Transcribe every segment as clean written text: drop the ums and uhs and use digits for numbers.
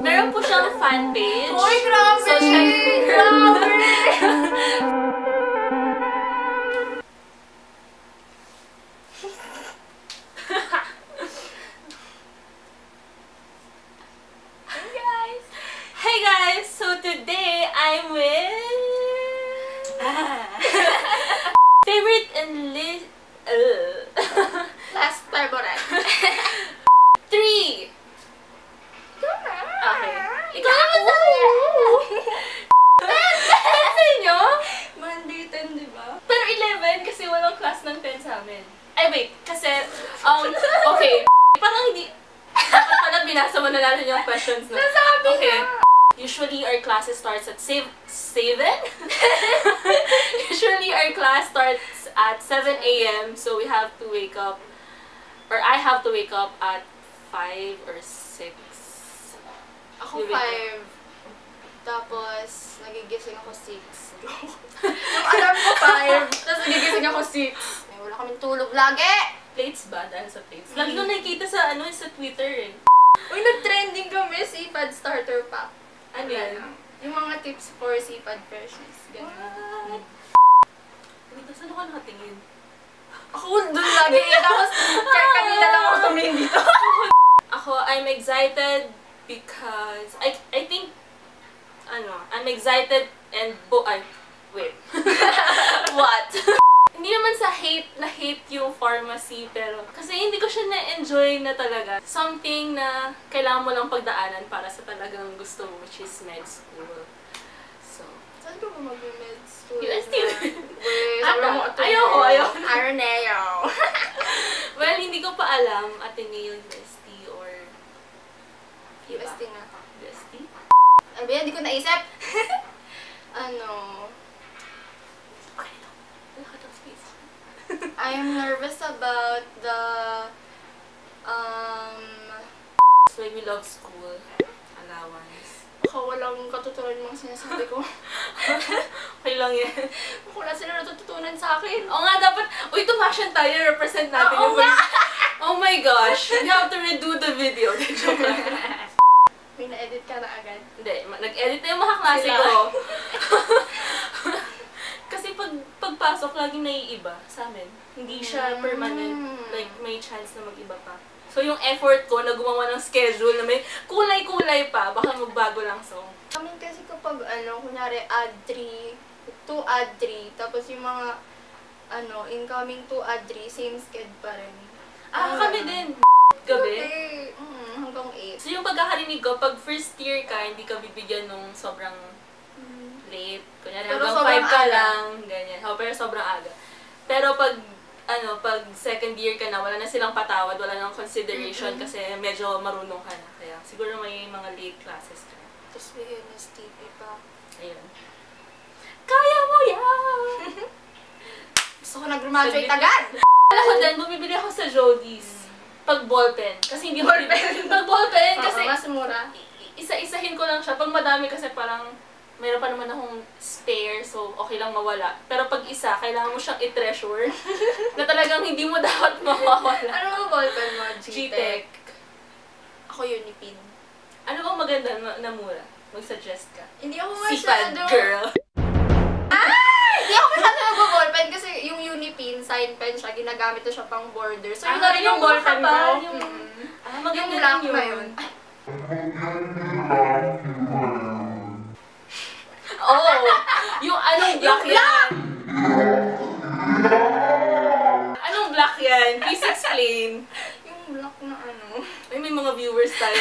Meron po siyang fan page. Uy, grabe! So, Grabe! Hey guys! So today I'm with favorite and Last favorite. 3. Okay. Ikaw naman sa inyo? Monday 10, di ba? Pero 11 kasi walang class ng 10 sa amin. Ay wait, kasi okay. Parang hindi dapat pala binasa mo na natin yung questions na. Nasabi Okay. na! Usually our classes starts at 7? Usually our class starts at 7 a.m. So we have to wake up, or I have to wake up at 5 or 6. Ako 5. Tapos, nagigising ako 6. Yung alarm ko 5. Tapos nagigising ako 6. Ay, wala kaming tulog lagi! Plates ba? Dahil sa plates. Lagi ko nakikita sa sa Twitter eh. Uy, nag-trending kami CPAD starter pack. Ano yan? Yung mga tips for CPAD freshies. Ganun. What? Dito, saan ako nakatingin? Ako doon lagi. Tapos, kanina lang ako tumingin dito. Ako, I'm excited because I think I'm excited and wait. What? Hindi naman sa hate yung pharmacy, pero kasi hindi ko siya na-enjoy na talaga. Something na kailangan mo lang pagdaanan para sa talagang gusto mo, which is med school. So, Saan ka ba mag-med school? UST. Ayoko. Araneo. Well, hindi ko pa alam, Ateneo, UST, or UST na. UST? Ano ba yan? Hindi ko naisip. I am nervous about the So, we love school allowance. Ako walang katutunan yung mga sinasabi ko. Okay lang yan. Wala sila natututunan sa akin. Oo nga, dapat, tumasyan tayo, represent natin yung Oh my gosh, you have to redo the video. Joke lang. May na-edit ka na agad. Hindi, nag-edit na yung mga klase ko. Kasi pagpasok, laging naiiba sa amin. Hindi siya permanent. Like, may chance na mag-iba pa. So, yung effort ko na gumawa ng schedule na may kulay-kulay pa, baka magbago lang so. Kami kasi kapag, kunyari, add 3, 2 add 3, tapos yung mga, incoming 2 add 3, same schedule pa rin. Kami din. Gabi. Okay. Hanggang 8. So, yung pagkakarinig ko, pag first year ka, hindi ka bibigyan nung sobrang late. Kunyari, Pero hanggang 5 ka aga lang, ganyan. Pero sobrang aga. Pero pag second year ka na, wala na silang patawad, wala nang consideration kasi medyo marunong ka na. Kaya siguro may mga late classes ka. Tapos may NSTP pa. Ayun. Kaya mo yan! Gusto ko nag-graduate agad! Alam ko din, bumibili ako sa Jody's. Pag ballpen. Kasi hindi ko pag ballpen, kasi mas mura. Isa-isahin ko lang siya. Pag madami kasi parang mayroon pa naman akong spare, so okay lang mawala. Pero pag isa, kailangan mo siyang i-treasure na talagang hindi mo dapat mawawala. Ano ba ballpen mo? G-Tech. Ako Unipin. Ano bang maganda na mura? Mag-suggest ka. Hindi ako CPAD masyado. girl. Hindi ako masyado nag-ballpen kasi yung Unipin, sign pen siya, ginagamit na siya pang border. So yun na rin yung ballpen ko. Maganda yung black yun. na yun. Yung anong black yan? Anong black yan? Please explain. Yung black na Ay, may mga viewers tayo.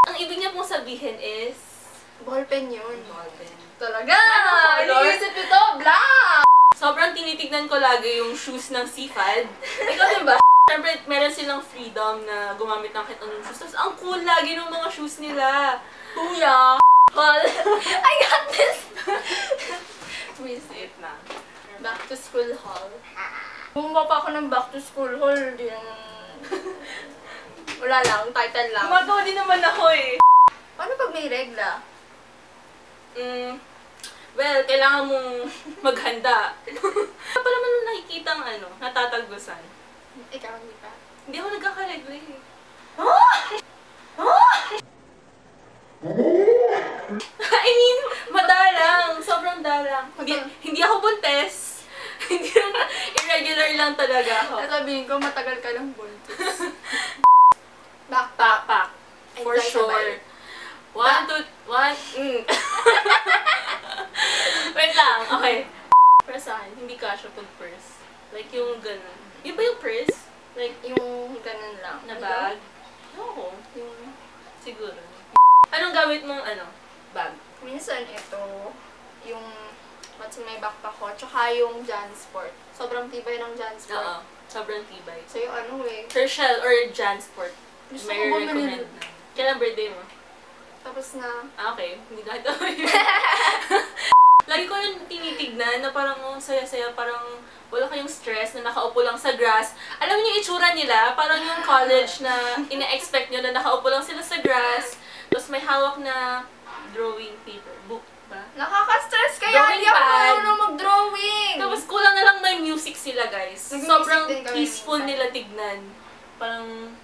Ang ibig niya pong sabihin is ballpen yun. ballpen. Talaga! Color? Iniisip ito, black! Sobrang tinitignan ko lagi yung shoes ng CFAD. Ikaw diba? Siyempre, meron silang freedom na gumamit ng kahit anong shoes. Tapos, ang cool lagi ng mga shoes nila. Kuya! Haul! I got this! Twist it na. Back to school haul. Bumaba pa ako ng back to school haul. Di wala lang, title lang. Gumagawa din naman ako eh. Paano pag may regla? Well, kailangan mong maghanda. Ano pa naman nakikita ang natatagusan? Ikaw, hindi pa. Hindi ako nagkakaregla eh. Siguro. Anong gamit mong, bag? Minsan ito, yung what's in my backpack ko, tsaka yung Jansport. Sobrang tibay ng Jansport. Oo. Sobrang tibay. So yung ano eh. Herschel or Jansport? Gusto May ko ba recommend. Kailan birthday mo? Tapos na. Okay. Hindi na kita Lagi ko yung tinitignan na parang saya-saya, parang wala kayong stress na nakaupo lang sa grass. Alam niyo yung itsura nila? Parang yung college na ina-expect nyo na nakaupo lang sila sa grass. Tapos may hawak na drawing paper. Book ba? Nakaka-stress kaya Drawing hindi ako pad. marunong mag-drawing. Tapos kulang na lang may music sila, guys. Nag-music Sobrang din kami peaceful minsan. nila tignan. Parang...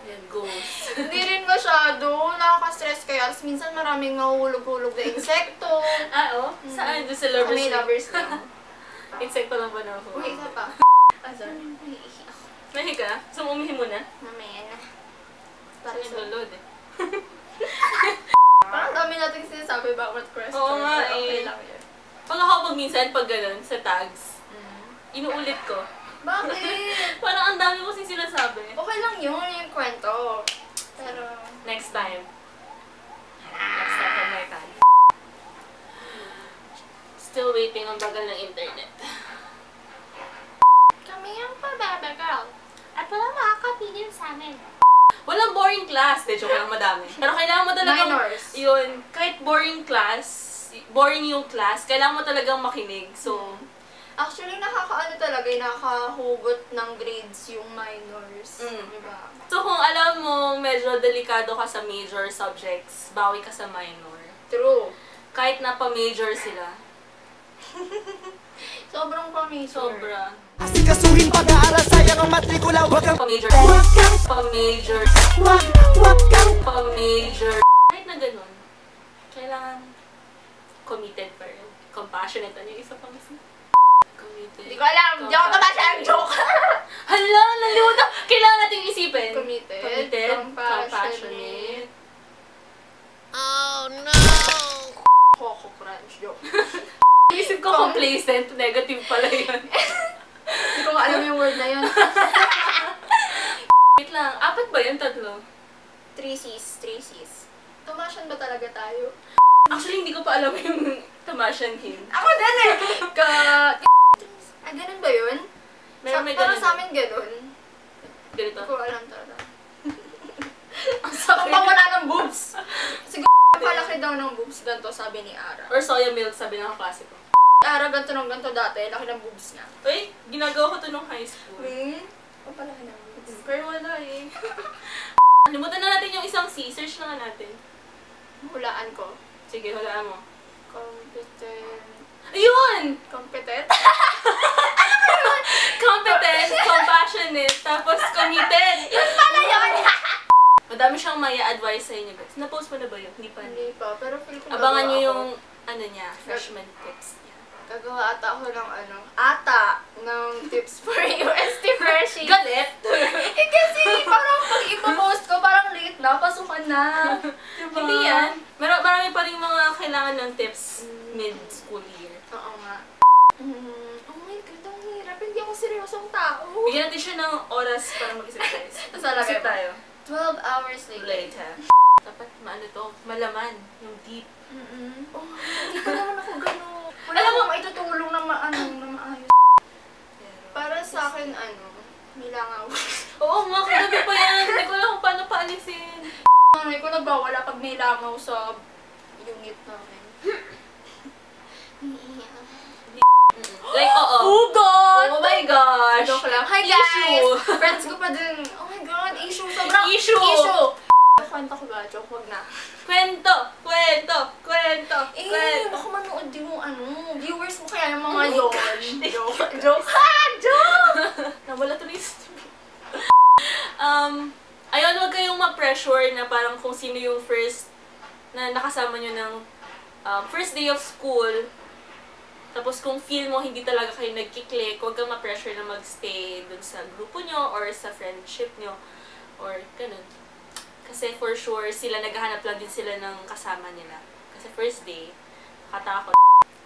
Yan, goes. Hindi rin masyado. Nakaka-stress kaya. Tapos minsan maraming nahuhulog-hulog na insekto. Oo? Saan? Doon sa lovers Kami Week? lovers lang. Insekto lang ba na ako? Uy, isa pa. Sorry. Naiihi ako. Mahi ka? So, umihi muna? Mamaya na. Para Para sa sa... lolod eh. Parang dami natin sinasabi bawat question. Oo nga Pero okay eh. lang yun. Pag ako minsan, pag ganun, sa tags, inuulit ko. Bakit? Parang ang dami ko sinasabi. Okay lang yun, yung kwento. Pero... Next time. Next time on my time. Still waiting ang bagal ng internet. Kami ang pababa girl. At walang makakapigil sa amin. Walang boring class. De, joke lang, madami. Pero kailangan mo talagang... Minors. Yun, kahit boring class, boring yung class, kailangan mo talagang makinig. So, Actually, nakakaano talaga, nakahugot ng grades yung minors. Diba? so kung alam mo, medyo delikado ka sa major subjects, bawi ka sa minor. True. Kahit na pa-major sila. Sobrang pa-major. Sobra. Asikasuhin pag-aaral, sayang ang matrikula. Wag kang Pa-major. Pa-major. wag kang Pa-major. Kahit na ganun, kailangan committed pa rin. Compassionate. Ano yung isa pang isa? Committed. Hindi ko alam. Hindi ako tabasa ang joke. Hala, nalimutan. Kailangan nating isipin. Committed. Committed. Compassionate. Oh no! Coco Crunch joke. Isip ko complacent. Negative pala yun. Hindi ko nga alam yung word na yun. Wait lang. Apat ba yun? Tatlo? 3 C's. 3 C's. Tumasyan ba talaga tayo? Actually, hindi ko pa alam yung Tamasian hymn. Ako din eh! Ganun ba yun? May Parang ganun. sa amin ganun. Ganito. Hindi ko alam talaga. Ang sakit. Kapag wala ng boobs. Siguro, palaki daw ng boobs ganito, sabi ni Ara. Or soya milk, sabi ng klase ko. Ara, ganito ng ganito dati, laki ng boobs niya. Uy, ginagawa ko to nung high school. O palaki ng boobs. Pero wala eh. Limutan na natin yung isang C. Search na nga natin. Hulaan ko. Sige, hulaan mo. Competent. Ayun! Competent? Competent, compassionate, tapos committed. Yun pala yun! Madami siyang maya advice sa inyo guys. Na-post mo na ba yun? Hindi pa. Hindi pa, pero feel ko Abangan gagawa niyo ako. yung, ano niya, freshman tips niya. Gagawa ata ako ng ng tips for UST Freshie. Galit! Eh kasi parang pag ipopost ko, parang late na, pasukan na. Diba? Hindi yan. Marami pa rin mga kailangan ng tips mid-school year. Oo nga. Oh my God, ang hirap. Hindi ako seryosong tao. Bigyan natin siya ng oras para mag-isip guys. Tapos alam Isip mo, tayo. 12 hours later. Later. Dapat maano to, malaman. Yung deep. Oh, hindi ko naman ako gano'n. Wala Alam mo, akong maitutulong na maayos. Para sa akin, may langaw. Oo nga, kagabi pa yan. Hindi ko alam kung paano paalisin. Nanay ko nagbawala pag may langaw sa unit namin. Like, oo. Oh God! Oh my gosh! Joke lang. Hi guys! Issue. Friends ko pa din. Oh my God, issue. Sobrang Issue. Issue! Kwento ko ba? Joke, wag na. Kwento! Kwento! Kwento! Eh, Kwento! baka manood din yung viewers mo kaya yung mga Oh my yun. gosh. Joke. Joke. Ha! Joke! Nawala to na yung ayun, huwag kayong ma-pressure na parang kung sino yung first na nakasama nyo ng first day of school. Tapos kung feel mo hindi talaga kayo nagkiklik, huwag kang ma-pressure na mag-stay dun sa grupo nyo or sa friendship nyo or ganun. Kasi for sure, sila naghahanap lang din sila ng kasama nila. Kasi first day, katakot.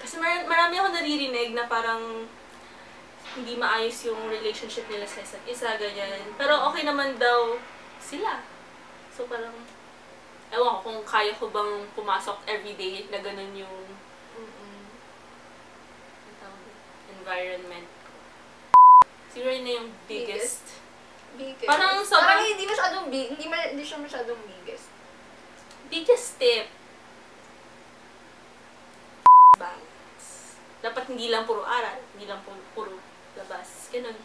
Kasi marami ako naririnig na parang hindi maayos yung relationship nila sa isa't isa, ganyan. Pero okay naman daw sila. So parang, ewan ko kung kaya ko bang pumasok everyday na ganun yung environment ko. Siguro yun na yung biggest. Biggest. Parang sobrang... Parang hindi masyadong big. Hindi siya masyadong biggest. Biggest tip. Balance. Dapat hindi lang puro aral. Hindi lang puro labas. Ganun.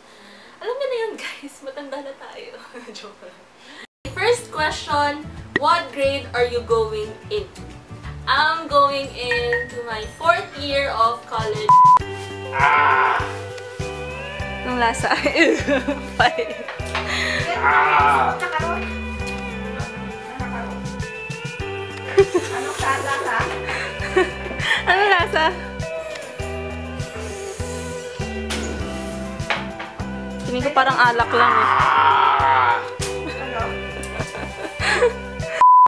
Alam niyo na yun, guys. Matanda na tayo. Joke lang. First question, what grade are you going into? I'm going into my 4th year of college. Ang lasa. Nakaroon. Anong lasa? Ano lasa? Tingin ko parang alak lang eh.